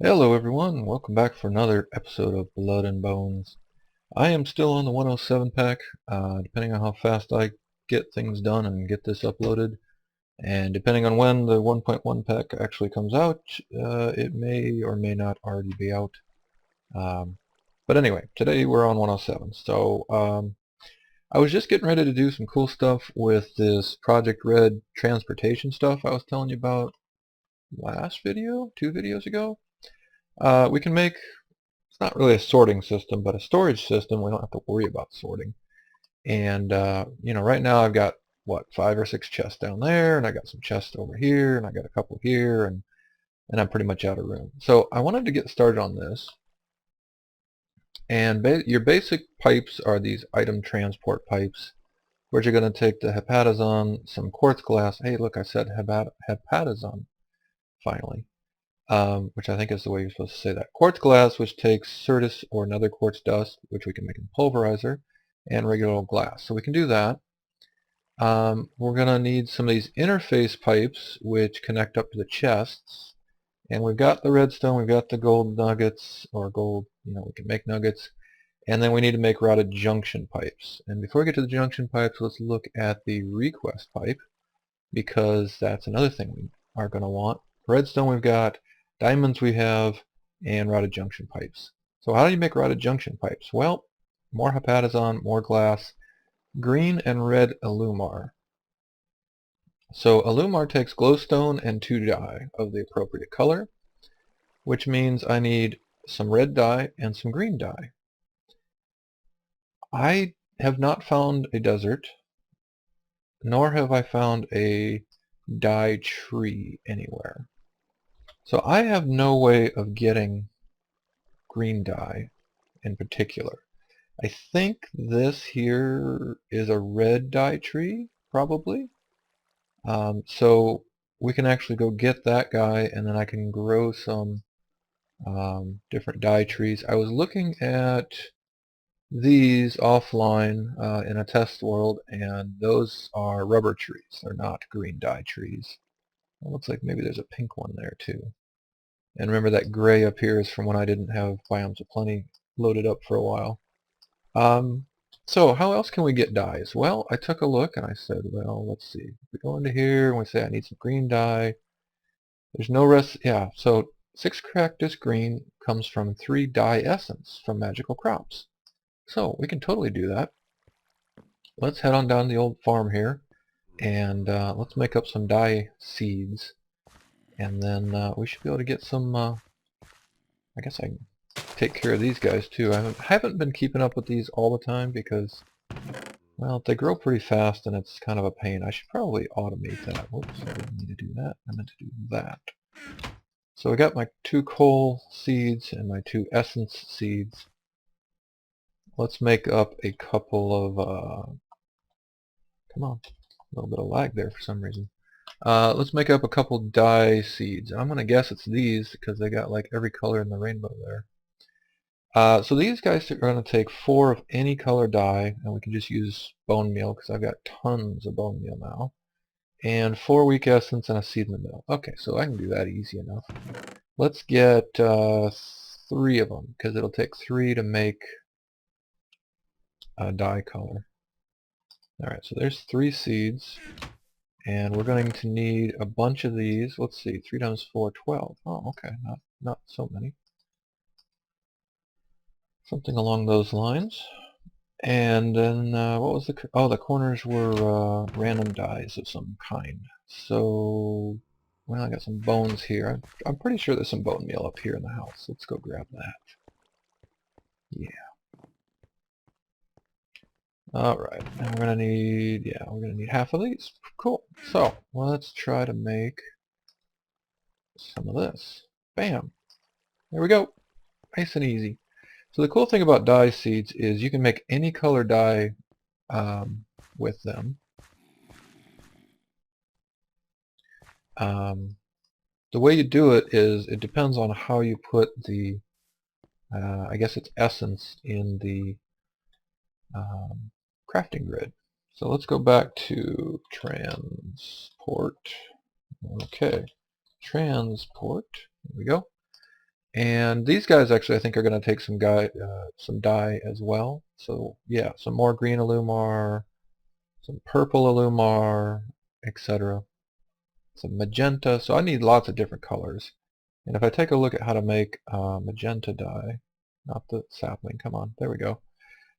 Hello everyone, welcome back for another episode of Blood and Bones. I am still on the 107 pack, depending on how fast I get things done and get this uploaded, and depending on when the 1.1 pack actually comes out, it may or may not already be out. But anyway, today we're on 107, so I was just getting ready to do some cool stuff with this ProjectRed transportation stuff I was telling you about last video, 2 videos ago. We can make, it's not really a sorting system, but a storage system. We don't have to worry about sorting. And, right now I've got, what, 5 or 6 chests down there, and I got some chests over here, and I got a couple here, and I'm pretty much out of room. So I wanted to get started on this. And your basic pipes are these item transport pipes, where you're going to take the hepatazon, some quartz glass. Hey, look, I said hepatazon, finally. Which I think is the way you're supposed to say that. Quartz glass, which takes certus or another quartz dust, which we can make in pulverizer, and regular old glass. So we can do that. We're going to need some of these interface pipes, which connect up to the chests. And we've got the redstone, we've got the gold nuggets, or gold, we can make nuggets. And then we need to make routed junction pipes. And before we get to the junction pipes, let's look at the request pipe, because that's another thing we are going to want. Redstone we've got, diamonds we have, and routed junction pipes. So how do you make routed junction pipes? Well, more hepatazon, more glass, green and red alumar. So alumar takes glowstone and 2 dye of the appropriate color, which means I need some red dye and some green dye. I have not found a desert, nor have I found a dye tree anywhere. So I have no way of getting green dye in particular. I think this here is a red dye tree, probably. So we can actually go get that guy, and then I can grow some different dye trees. I was looking at these offline in a test world, and those are rubber trees. They're not green dye trees. It looks like maybe there's a pink one there too. And remember that gray up here is from when I didn't have Biomes of Plenty loaded up for a while. So how else can we get dyes? Well, I took a look and I said, well, let's see. If we go into here and we say I need some green dye, there's no rest. Yeah, so 6 cactus green comes from 3 dye essence from magical crops. So we can totally do that. Let's head on down the old farm here, and let's make up some dye seeds, and then we should be able to get some, I guess I can take care of these guys too. I haven't been keeping up with these all the time because, well, they grow pretty fast and it's kind of a pain. I should probably automate that. Whoops, I didn't need to do that. I meant to do that. So I got my 2 coal seeds and my 2 essence seeds. Let's make up a couple of, come on, a little bit of lag there for some reason. Let's make up a couple dye seeds. I'm going to guess it's these because they got like every color in the rainbow there. So these guys are going to take 4 of any color dye, and we can just use bone meal because I've got tons of bone meal now. And 4 weak essence and a seed in the middle. Okay, so I can do that easy enough. Let's get 3 of them because it'll take 3 to make a dye color. Alright, so there's 3 seeds. And we're going to need a bunch of these. Let's see, 3 times 4, 12. Oh, okay, not so many. Something along those lines. And then, what was the corners were random dyes of some kind. So, well, I got some bones here. I'm pretty sure there's some bone meal up here in the house. Let's go grab that. Yeah. Alright, and we're gonna need half of these. Cool. So, let's try to make some of this. Bam. There we go. Nice and easy. So the cool thing about dye seeds is you can make any color dye with them. The way you do it is it depends on how you put the, I guess it's essence in the crafting grid. So let's go back to transport. Okay, transport. There we go. And these guys actually I think are going to take some dye as well. So yeah, some more green Alumar, some purple Alumar, etc. Some magenta. So I need lots of different colors. And if I take a look at how to make magenta dye, not the sapling, come on, there we go.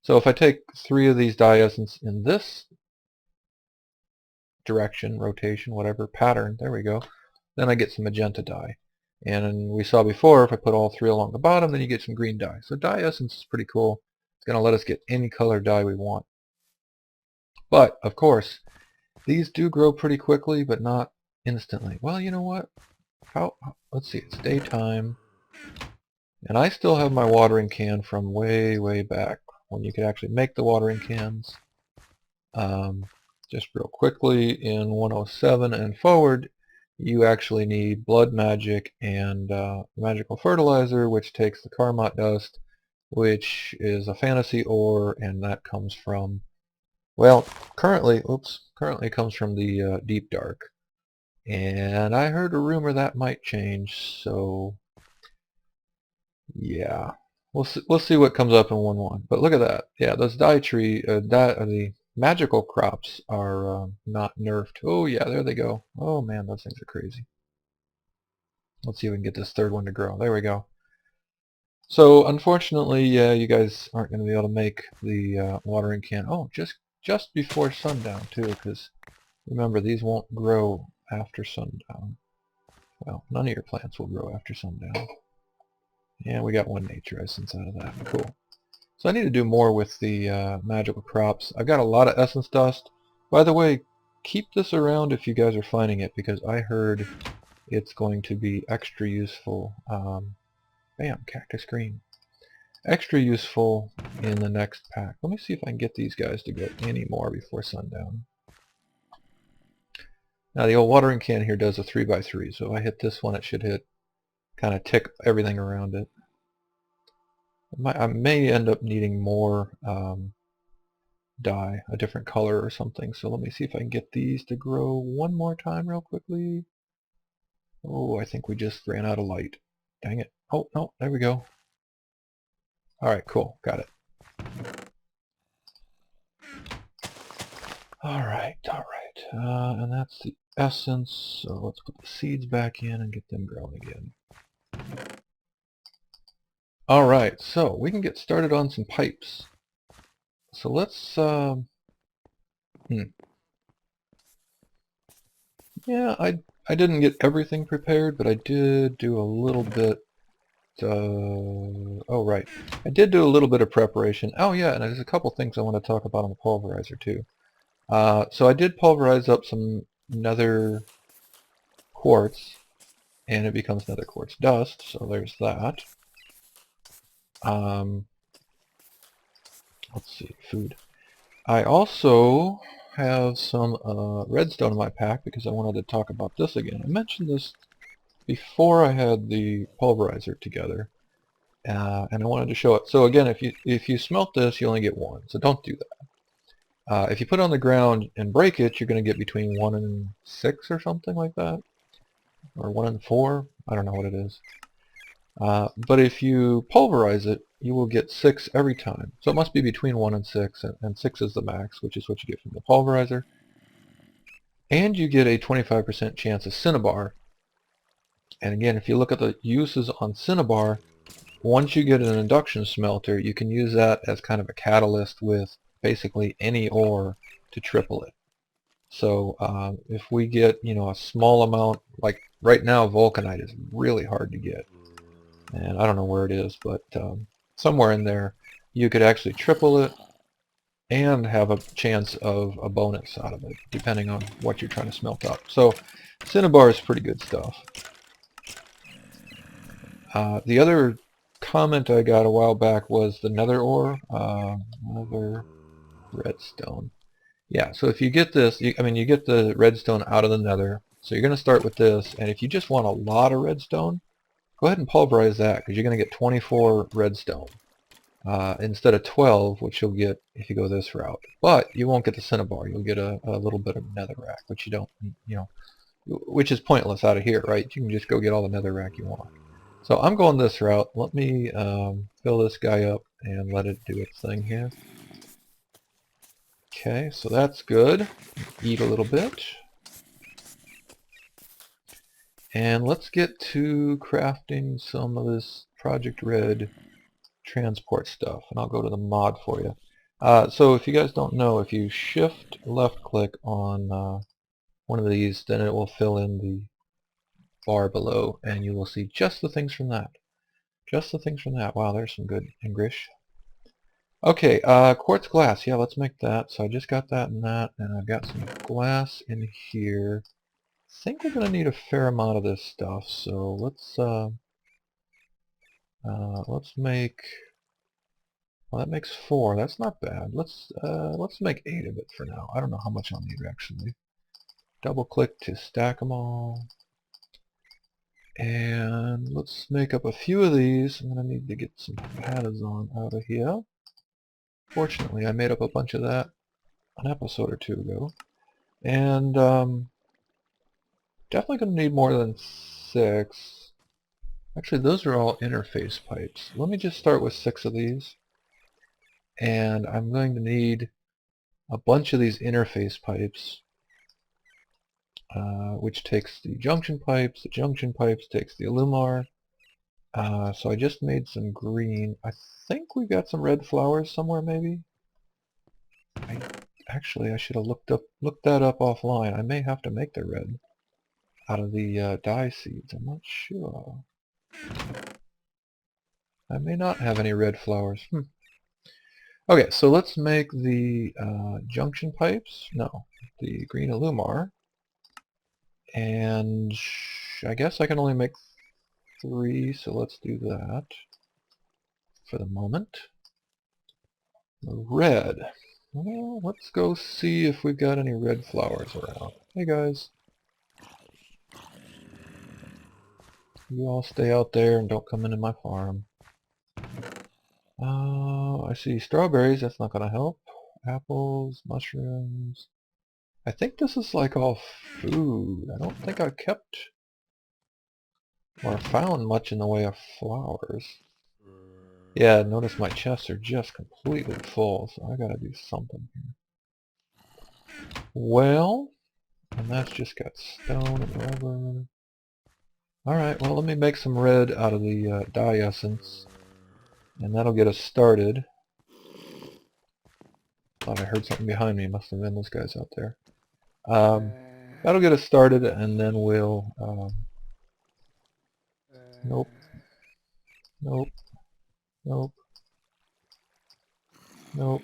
So if I take 3 of these dye essence in this direction, rotation, whatever, pattern, there we go, then I get some magenta dye. And we saw before, if I put all 3 along the bottom, then you get some green dye. So dye essence is pretty cool. It's going to let us get any color dye we want. But, of course, these do grow pretty quickly, but not instantly. Well, you know what? Let's see, it's daytime. And I still have my watering can from way, way back when you could actually make the watering cans. Just real quickly, in 107 and forward, you actually need blood magic and magical fertilizer, which takes the Karmat dust, which is a fantasy ore, and that comes from, well, currently it comes from the deep dark. And I heard a rumor that might change, so yeah. We'll see what comes up in 1-1. But look at that. Yeah, those the magical crops are not nerfed. Oh yeah, there they go. Oh man, those things are crazy. Let's see if we can get this third one to grow. There we go. So unfortunately, yeah, you guys aren't going to be able to make the watering can. Oh, just before sundown too, because remember these won't grow after sundown. Well, none of your plants will grow after sundown. Yeah, we got 1 nature essence out of that. Cool. So I need to do more with the magical crops. I've got a lot of essence dust. By the way, keep this around if you guys are finding it, because I heard it's going to be extra useful. Bam, cactus green. Extra useful in the next pack. Let me see if I can get these guys to go any more before sundown. Now the old watering can here does a 3x3, so if I hit this one it should hit, kind of tick everything around it. I may end up needing more dye, a different color or something. So let me see if I can get these to grow one more time real quickly. Oh, I think we just ran out of light. Dang it. Oh, no, there we go. Alright, cool. Got it. Alright. And that's the essence. So let's put the seeds back in and get them growing again. Alright, so we can get started on some pipes. So let's, yeah, I didn't get everything prepared, but I did do a little bit, oh right, I did do a little bit of preparation. Oh yeah, and there's a couple things I want to talk about on the pulverizer too. So I did pulverize up some nether quartz, and it becomes nether quartz dust, so there's that. Let's see, food. I also have some redstone in my pack because I wanted to talk about this again. I mentioned this before I had the pulverizer together, and I wanted to show it. So again, if you smelt this, you only get 1, so don't do that. If you put it on the ground and break it, you're going to get between 1 and 6 or something like that, or 1 and 4. I don't know what it is. But if you pulverize it, you will get 6 every time. So it must be between 1 and 6, and 6 is the max, which is what you get from the pulverizer. And you get a 25% chance of Cinnabar. And again, if you look at the uses on Cinnabar, once you get an induction smelter, you can use that as kind of a catalyst with basically any ore to triple it. So if we get, a small amount, like right now vulcanite is really hard to get. And I don't know where it is, but somewhere in there you could actually triple it and have a chance of a bonus out of it, depending on what you're trying to smelt up. So Cinnabar is pretty good stuff. The other comment I got a while back was the Nether Ore, Nether Redstone. Yeah, so if you get this, you get the redstone out of the Nether, so you're going to start with this, and if you just want a lot of redstone, go ahead and pulverize that, because you're going to get 24 redstone instead of 12, which you'll get if you go this route. But you won't get the Cinnabar. You'll get a little bit of netherrack, which you don't, which is pointless out of here, right? You can just go get all the netherrack you want. So I'm going this route. Let me fill this guy up and let it do its thing here. Okay, so that's good. Eat a little bit. And let's get to crafting some of this ProjectRed Transport stuff. And I'll go to the mod for you. So if you guys don't know, if you shift left click on one of these, then it will fill in the bar below, and you will see just the things from that. Just the things from that. Wow, there's some good English. Okay, quartz glass. Yeah, let's make that. So I just got that and that, and I've got some glass in here. I think we're going to need a fair amount of this stuff, so let's make... Well, that makes 4. That's not bad. Let's make 8 of it for now. I don't know how much I'll need actually. Double click to stack them all. And let's make up a few of these. I'm going to need to get some Patazon out of here. Fortunately, I made up a bunch of that an episode or 2 ago. And definitely going to need more than 6. Actually, those are all interface pipes. Let me just start with 6 of these. And I'm going to need a bunch of these interface pipes, which takes the junction pipes. The junction pipes takes the Illumar. So I just made some green. I think we got some red flowers somewhere, maybe. Actually, I should have looked that up offline. I may have to make the red out of the dye seeds. I'm not sure. I may not have any red flowers. Okay, so let's make the junction pipes. No, the green Illumar. And I guess I can only make 3, so let's do that for the moment. Red. Well, let's go see if we've got any red flowers around. Hey guys. You all stay out there and don't come into my farm. I see strawberries. That's not going to help. Apples, mushrooms. I think this is like all food. I don't think I kept or found much in the way of flowers. Yeah, notice my chests are just completely full, so I gotta do something here. Well, and that's just got stone and rubber. Alright, well let me make some red out of the dye essence, and that'll get us started. Thought I heard something behind me. Must have been those guys out there. That'll get us started, and then we'll... nope. Nope. Nope. Nope.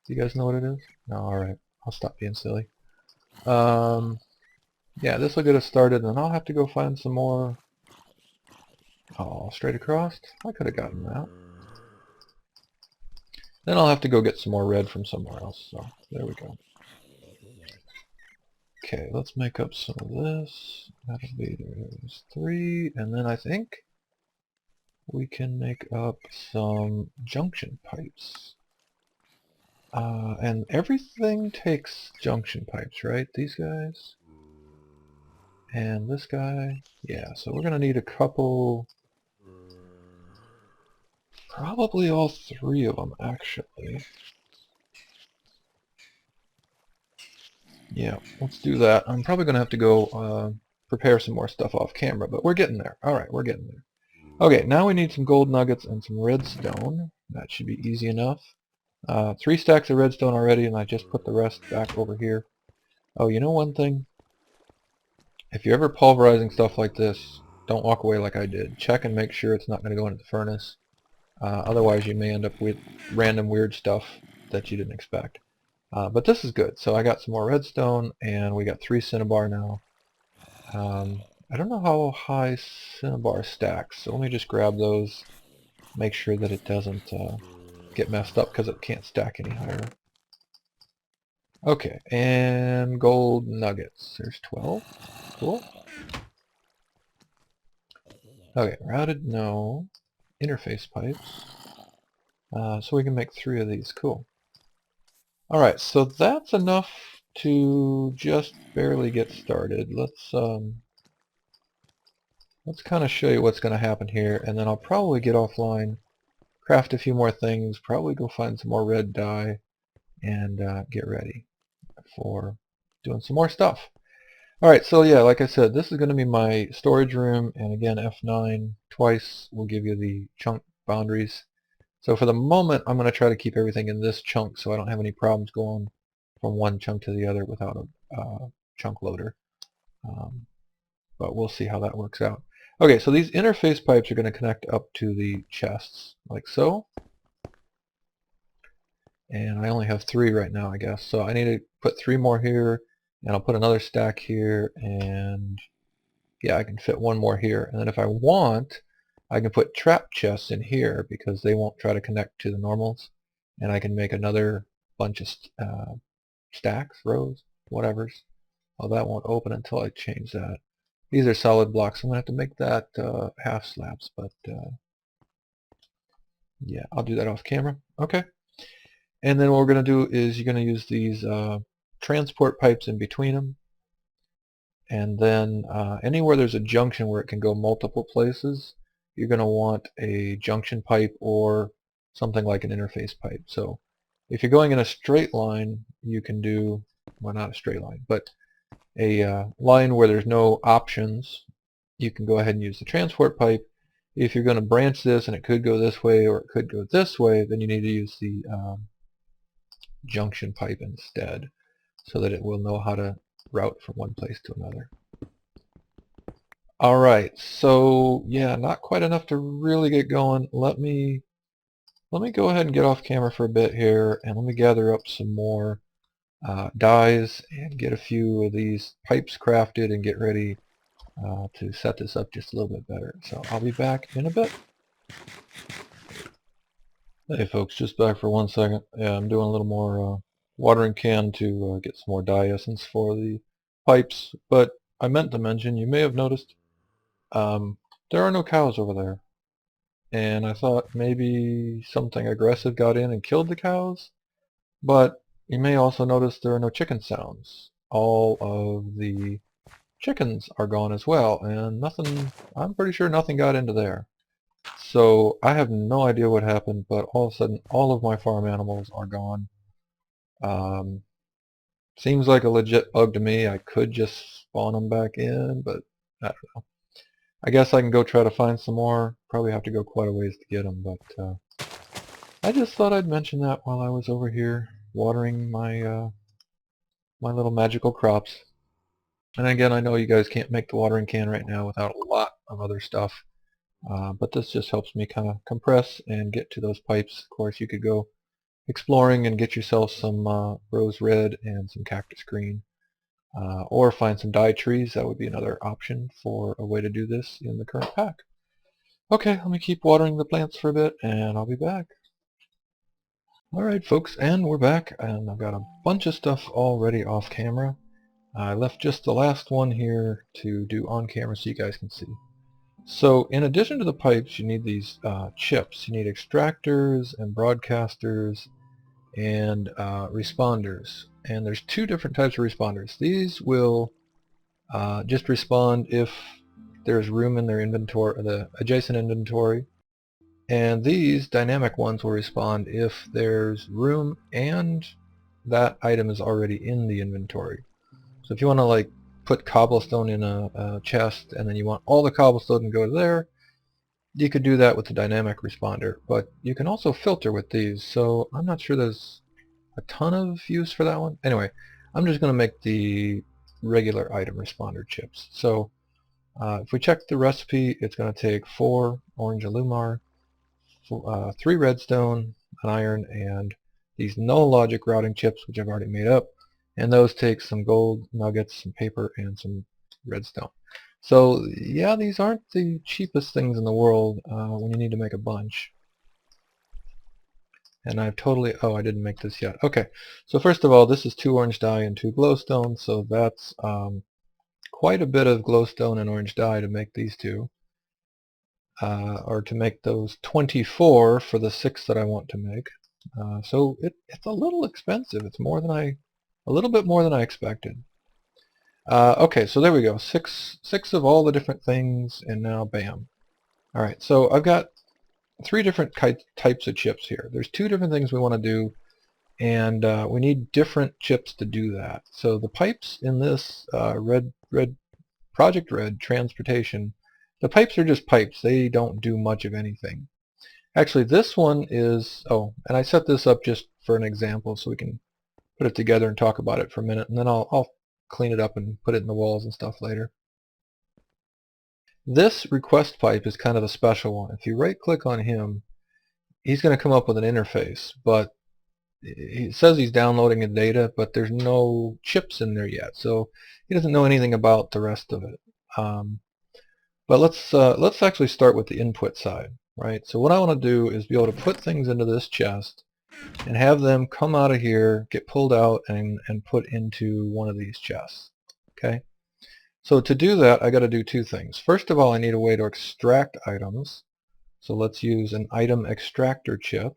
Do you guys know what it is? No, alright. I'll stop being silly. Yeah, this will get us started, and I'll have to go find some more... Oh, straight across? I could have gotten that. Then I'll have to go get some more red from somewhere else, so there we go. Okay, let's make up some of this. That'll be, there's 3, and then I think we can make up some junction pipes. And everything takes junction pipes, right? These guys? And this guy? Yeah, so we're going to need a couple... Probably all 3 of them, actually. Yeah, let's do that. I'm probably going to have to go prepare some more stuff off camera, but we're getting there. Alright, we're getting there. Okay, now we need some gold nuggets and some redstone. That should be easy enough. 3 stacks of redstone already, and I just put the rest back over here. Oh, you know one thing? If you're ever pulverizing stuff like this, don't walk away like I did. Check and make sure it's not going to go into the furnace. Otherwise you may end up with random weird stuff that you didn't expect. But this is good. So I got some more redstone, and we got 3 Cinnabar now. I don't know how high Cinnabar stacks, so let me just grab those, make sure that it doesn't get messed up because it can't stack any higher. Okay, and gold nuggets. There's 12. Cool. Okay, routed, no. Interface pipes. So we can make 3 of these. Cool. Alright, so that's enough to just barely get started. Let's let's kind of show you what's going to happen here, and then I'll probably get offline, craft a few more things, probably go find some more red dye, and get ready for doing some more stuff. Alright, so yeah, like I said, this is going to be my storage room, and again, F9 twice will give you the chunk boundaries. So for the moment, I'm going to try to keep everything in this chunk so I don't have any problems going from one chunk to the other without a chunk loader. But we'll see how that works out. Okay, so these interface pipes are going to connect up to the chests, like so. And I only have 3 right now, I guess. So I need to put 3 more here, and I'll put another stack here, and yeah, I can fit 1 more here. And then if I want, I can put trap chests in here because they won't try to connect to the normals. And I can make another bunch of stacks, rows, whatevers. Oh, that won't open until I change that. These are solid blocks. I'm going to have to make that half slabs, but yeah, I'll do that off camera. Okay. And then what we're going to do is you're going to use these transport pipes in between them. And then anywhere there's a junction where it can go multiple places, you're going to want a junction pipe or something like an interface pipe. So if you're going in a straight line, you can do, well, not a straight line, but a line where there's no options, you can go ahead and use the transport pipe. If you're going to branch this and it could go this way or it could go this way, then you need to use the junction pipe instead so that it will know how to route from one place to another. Alright, so yeah, not quite enough to really get going. Let me go ahead and get off camera for a bit here, and let me gather up some more dyes and get a few of these pipes crafted and get ready to set this up just a little bit better. So I'll be back in a bit. Hey folks, just back for 1 second. Yeah, I'm doing a little more watering can to get some more dye essence for the pipes, but I meant to mention, you may have noticed there are no cows over there, and I thought maybe something aggressive got in and killed the cows, but you may also notice there are no chicken sounds. All of the chickens are gone as well, and nothing, I'm pretty sure nothing got into there. So I have no idea what happened, but all of a sudden all of my farm animals are gone. Seems like a legit bug to me. I could just spawn them back in, but I don't know. I guess I can go try to find some more. Probably have to go quite a ways to get them, but I just thought I'd mention that while I was over here watering my my little magical crops. And again, I know you guys can't make the watering can right now without a lot of other stuff. But this just helps me kind of compress and get to those pipes. Of course, you could go exploring and get yourself some rose red and some cactus green. Or find some dye trees. That would be another option for a way to do this in the current pack. Okay, let me keep watering the plants for a bit, and I'll be back. Alright folks, and we're back, and I've got a bunch of stuff already off camera. I left just the last one here to do on camera so you guys can see. So in addition to the pipes, you need these chips. You need extractors and broadcasters and responders. And there's 2 different types of responders. These will just respond if there's room in their inventory, the adjacent inventory. And these dynamic ones will respond if there's room and that item is already in the inventory. So if you want to like put cobblestone in a chest and then you want all the cobblestone to go there, you could do that with the dynamic responder. But you can also filter with these, so I'm not sure there's a ton of use for that one. Anyway, I'm just going to make the regular item responder chips. So if we check the recipe, it's going to take 4 orange alumar, 3 redstone, an iron, and these null logic routing chips, which I've already made up, and those take some gold nuggets, some paper, and some redstone. So yeah, these aren't the cheapest things in the world when you need to make a bunch. And I've totally, oh, I didn't make this yet. Okay, so first of all, this is 2 orange dye and 2 glowstone, so that's quite a bit of glowstone and orange dye to make these 2. Or to make those 24 for the 6 that I want to make. So it's a little expensive. It's more than a little bit more than I expected. Okay, so there we go. Six of all the different things, and now bam. All right, so I've got three different types of chips here. There's two different things we want to do, and we need different chips to do that. So the pipes in this ProjectRed Transportation, the pipes are just pipes. They don't do much of anything. Actually, this one is, oh, and I set this up just for an example so we can put it together and talk about it for a minute, and then I'll clean it up and put it in the walls and stuff later. This request pipe is kind of a special one. If you right click on him, he's going to come up with an interface, but he says he's downloading the data, but there's no chips in there yet, so he doesn't know anything about the rest of it. But let's actually start with the input side, right? So what I want to do is be able to put things into this chest and have them come out of here, get pulled out, and put into one of these chests. Okay. So to do that, I got to do two things. First of all, I need a way to extract items. So let's use an item extractor chip.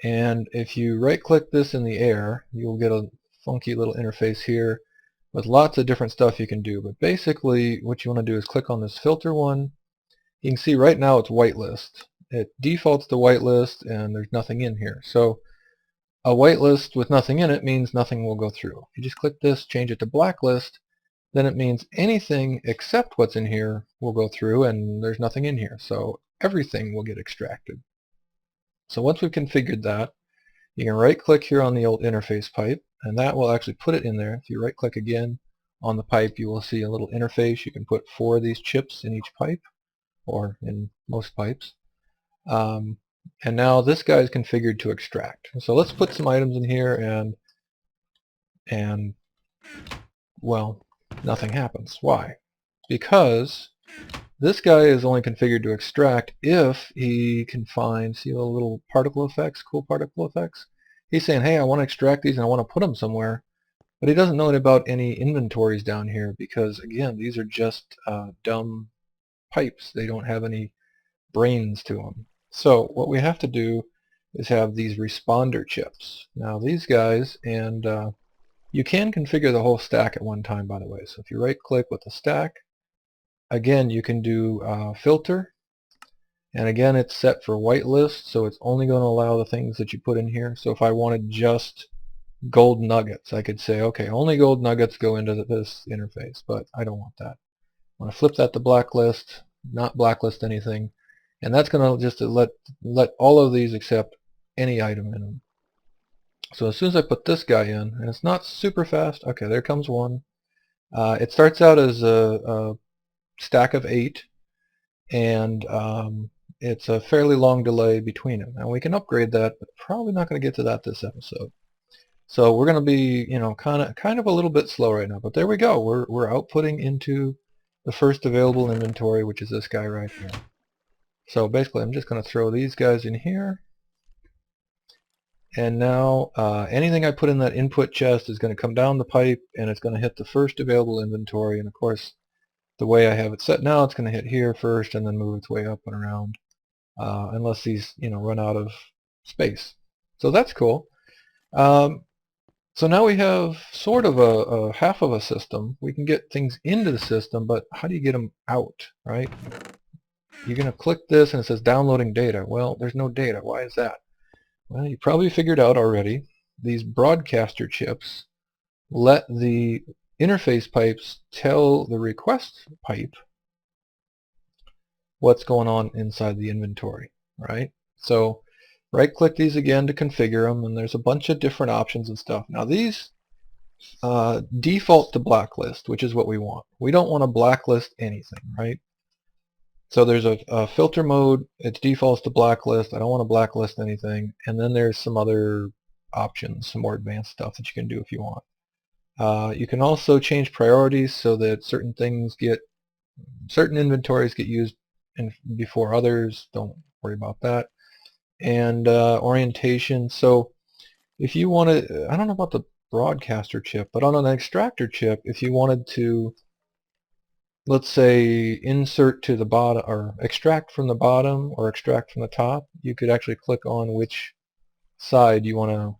And if you right-click this in the air, you'll get a funky little interface here with lots of different stuff you can do. But basically, what you want to do is click on this filter one. You can see right now it's whitelist. It defaults to whitelist, and there's nothing in here. So a whitelist with nothing in it means nothing will go through. If you just click this, change it to blacklist, then it means anything except what's in here will go through, and there's nothing in here. So everything will get extracted. So once we've configured that, you can right-click here on the old interface pipe, and that will actually put it in there. If you right-click again on the pipe, you will see a little interface. You can put 4 of these chips in each pipe, or in most pipes. And now this guy is configured to extract. So let's put some items in here, and well, nothing happens. Why? Because this guy is only configured to extract if he can find, see the little particle effects, cool particle effects? He's saying, hey, I want to extract these and I want to put them somewhere, but he doesn't know about any inventories down here because, again, these are just dumb pipes. They don't have any brains to them. So what we have to do is have these responder chips. Now these guys, and you can configure the whole stack at one time, by the way. So if you right click with the stack, again you can do filter, and again it's set for whitelist, so it's only going to allow the things that you put in here. So if I wanted just gold nuggets, I could say, okay, only gold nuggets go into this interface, but I don't want that. I want to flip that to blacklist, not blacklist anything, and that's going to just let all of these accept any item in them. So as soon as I put this guy in, and it's not super fast, okay, there comes one. It starts out as a stack of 8, and it's a fairly long delay between them. Now we can upgrade that, but probably not going to get to that this episode. So we're going to be, kind of a little bit slow right now, but there we go. We're outputting into the first available inventory, which is this guy right here. So basically, I'm just going to throw these guys in here. And now anything I put in that input chest is going to come down the pipe, and it's going to hit the first available inventory. And of course, the way I have it set now, it's going to hit here first and then move its way up and around, unless these run out of space. So that's cool. So now we have sort of a half of a system. We can get things into the system, but how do you get them out, right? You're going to click this and it says downloading data. Well, there's no data. Why is that? Well, you probably figured out already. These broadcaster chips let the interface pipes tell the request pipe what's going on inside the inventory, right? So right-click these again to configure them, and there's a bunch of different options and stuff. Now these default to blacklist, which is what we want. We don't want to blacklist anything, right? So there's a filter mode. It defaults to blacklist. I don't want to blacklist anything. And then there's some other options, some more advanced stuff that you can do if you want. You can also change priorities so that certain inventories get used before others. Don't worry about that. And orientation. So if you want to, I don't know about the broadcaster chip, but on an extractor chip, if you wanted to, let's say, insert to the bottom, or extract from the bottom, or extract from the top, you could actually click on which side you want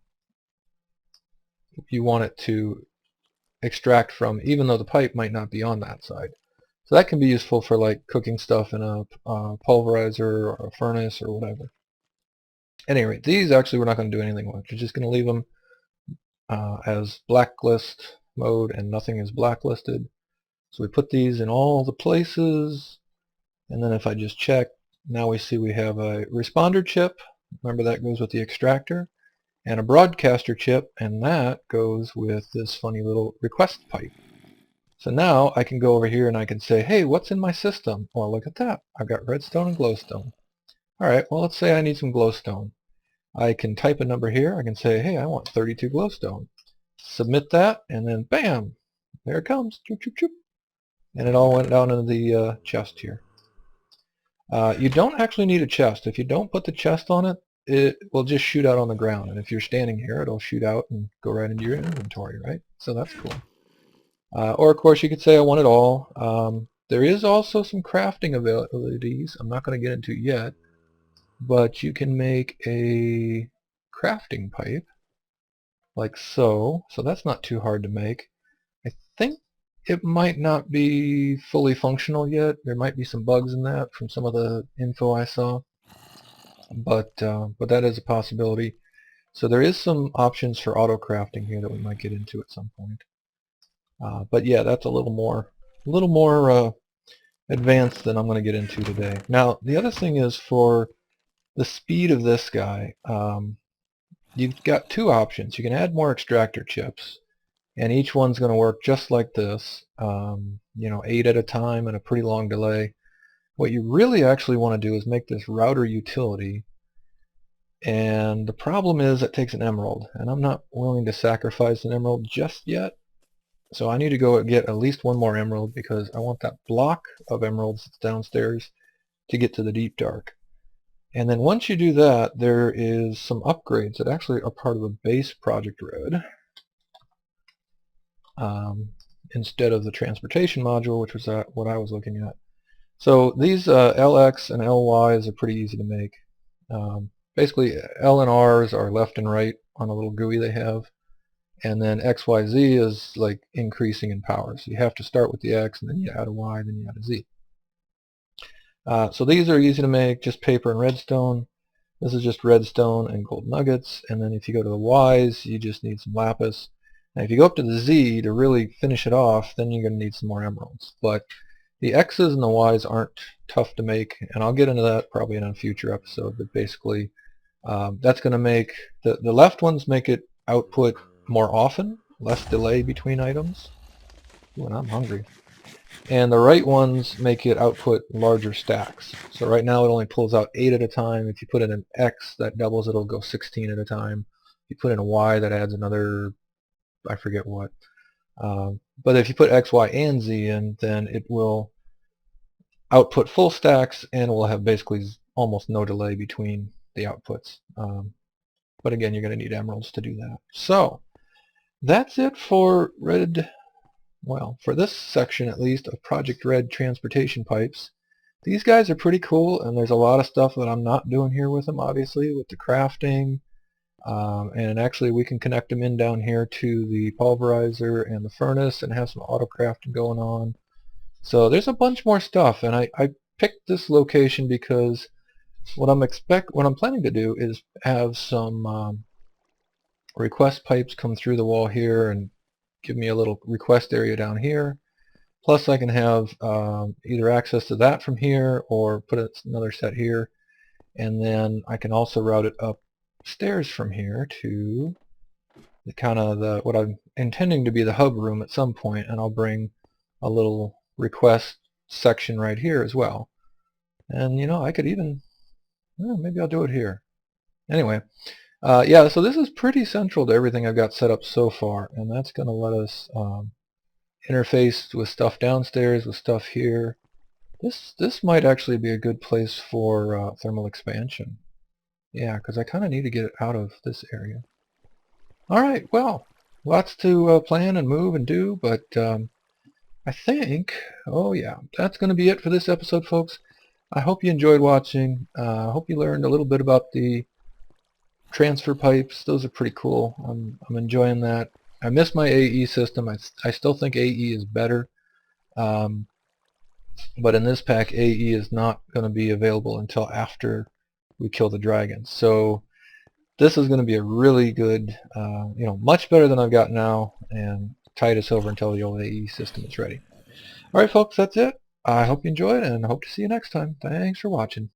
it to extract from, even though the pipe might not be on that side. So that can be useful for like cooking stuff in a pulverizer or a furnace or whatever. Anyway, these actually we're not going to do anything with. We're just going to leave them as blacklist mode, and nothing is blacklisted. So we put these in all the places, and then if I just check, now we see we have a responder chip. Remember, that goes with the extractor, and a broadcaster chip, and that goes with this funny little request pipe. So now I can go over here and I can say, hey, what's in my system? Well, look at that. I've got redstone and glowstone. Alright, well, let's say I need some glowstone. I can type a number here. I can say, hey, I want 32 glowstone. Submit that, and then bam, there it comes. Choop, choop, choop. And it all went down into the chest here. You don't actually need a chest. If you don't put the chest on it, it will just shoot out on the ground. And if you're standing here, it'll shoot out and go right into your inventory, right? So that's cool. Or, of course, you could say I want it all. There is also some crafting abilities I'm not going to get into yet, but you can make a crafting pipe like so. So that's not too hard to make. I think it might not be fully functional yet. There might be some bugs in that from some of the info I saw, but that is a possibility. So there is some options for auto crafting here that we might get into at some point. But yeah, that's a little more advanced than I'm going to get into today. Now, the other thing is for the speed of this guy, you've got two options. You can add more extractor chips, and each one's going to work just like this, 8 at a time and a pretty long delay. What you really actually want to do is make this router utility, and the problem is it takes an emerald, and I'm not willing to sacrifice an emerald just yet. So I need to go get at least one more emerald because I want that block of emeralds that's downstairs to get to the deep dark. And then once you do that, there is some upgrades that actually are part of the base ProjectRed instead of the transportation module, which was what I was looking at. So these LX and LYs are pretty easy to make. Basically, L and R's are left and right on a little GUI they have. And then XYZ is like increasing in power. So you have to start with the X, and then you add a Y, then you add a Z. So these are easy to make, just paper and redstone. This is just redstone and gold nuggets. And then if you go to the Ys, you just need some lapis. Now if you go up to the Z to really finish it off, then you're going to need some more emeralds. But the X's and the Y's aren't tough to make, and I'll get into that probably in a future episode. But basically, that's going to make, the left ones make it output more often, less delay between items. Ooh, and I'm hungry. And the right ones make it output larger stacks. So right now it only pulls out 8 at a time. If you put in an X, that doubles it, it'll go 16 at a time. If you put in a Y, that adds another, I forget what. But if you put X, Y, and Z in, then it will output full stacks, and will have basically almost no delay between the outputs. But again, you're going to need emeralds to do that. So that's it for for this section at least, of ProjectRed Transportation Pipes. These guys are pretty cool, and there's a lot of stuff that I'm not doing here with them, obviously, with the crafting. And actually we can connect them in down here to the pulverizer and the furnace and have some auto crafting going on. So there's a bunch more stuff, and I picked this location because what I'm planning to do is have some request pipes come through the wall here and give me a little request area down here. Plus I can have either access to that from here or put another set here, and then I can also route it upstairs from here to the what I'm intending to be the hub room at some point, and I'll bring a little request section right here as well. And I could even, maybe I'll do it here. Anyway, yeah, so this is pretty central to everything I've got set up so far, and that's going to let us interface with stuff downstairs, with stuff here. This might actually be a good place for thermal expansion. Yeah, because I kind of need to get it out of this area. Alright, well, lots to plan and move and do, but I think, oh yeah, that's going to be it for this episode, folks. I hope you enjoyed watching. I hope you learned a little bit about the transfer pipes. Those are pretty cool. I'm enjoying that. I miss my AE system. I still think AE is better. But in this pack, AE is not going to be available until after we kill the dragons. So this is going to be a really good, much better than I've got now, and tide us over until the old AE system is ready. All right, folks, that's it. I hope you enjoyed, and I hope to see you next time. Thanks for watching.